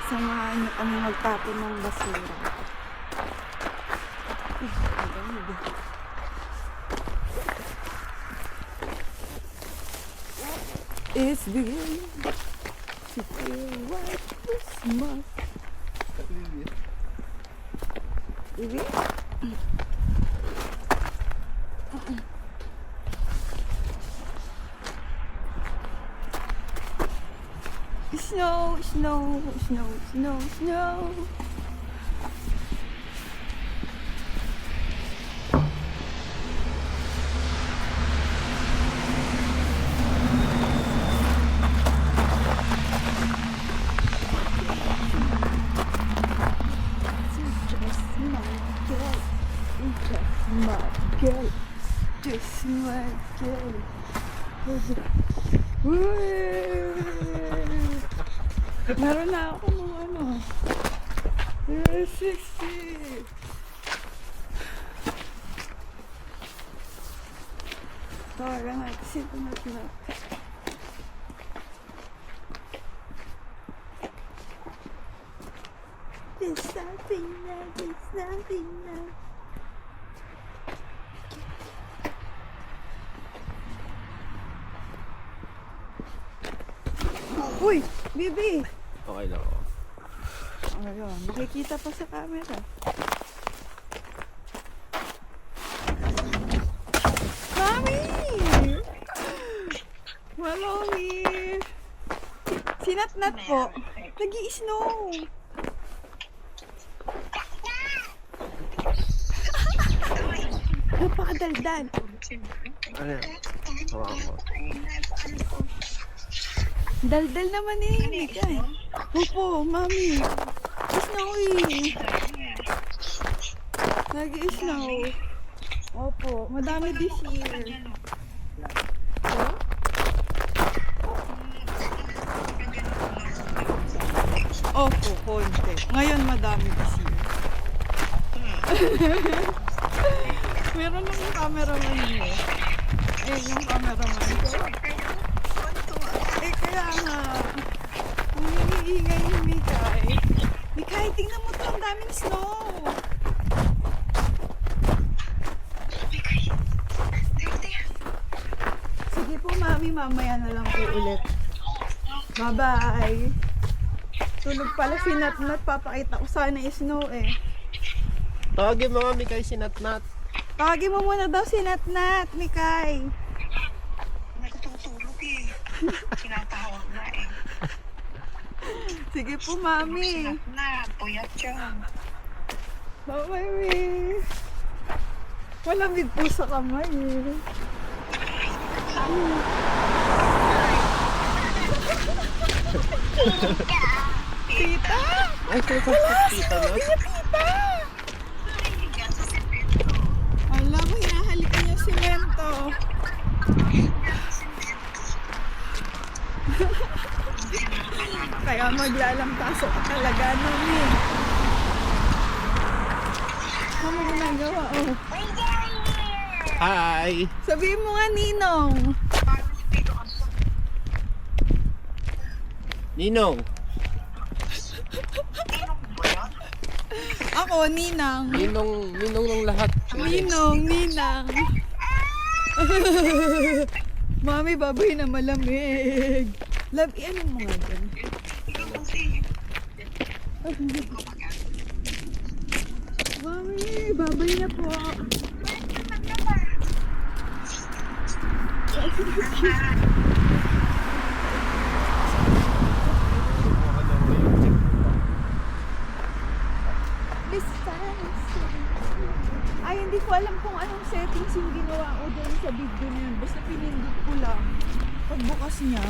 Samahan niyo kami magtapon ng basura. It's beginning to feel like Christmas. Baby? Snow, snow, snow, snow, snow. Just my girl. Meron na ako ng ano. 60. Tawagan natin si Tunat-Nat. There's something na, there's something na. Uy, baby! Okay lang ako. Ayun, makikita pa sa camera. Mami! Malomi! Sinat-nat po. Nag-i-snow. Napakadaldal. Ano yan? Hawakan ko. Daldal naman eh. Mika. Opo, mami. Snowy. Nag-i-snow. Opo, madami this year. Opo, konti. Ngayon madami this year. Meron lang yung cameraman niyo. Eh, yung cameraman ko. Eh, kaya nga. Ang hiniingay ni Mikay. Mikay, tingnan mo to. Ang daming snow. Sige po, mami. Mamaya na lang po ulit. Bye-bye. Tulog pala si Nat-Nat. Papakita ko sana yung snow eh. Tawagin mo kami kay Sinat-Nat. Tawagin mo muna daw si Nat-Nat, Mikay. Natutulog eh. Tinatawag na eh. Sige po, mami. Na, puyat yan. Bye-bye, Mi. Walamig po sa kamay eh. Tita! Ay, tita na. Tita! Alam mo, hinahalikan yung simento. Kaya maglalamtaso ka talaga, Mami. Ano mo ginagawa, oh? Hi! Sabihin mo nga, Ninong. Ninong! Ako, Ninang. Ninong ng lahat. Ninong, Ninang. Mami, baboy na malamig. Love, ano mo nga dyan? Mami, baboy na po. Ay, hindi ko alam kung anong settings yung ginawa ko doon sa video na yun. Basta pinindot ko lang. Pagbukas niya,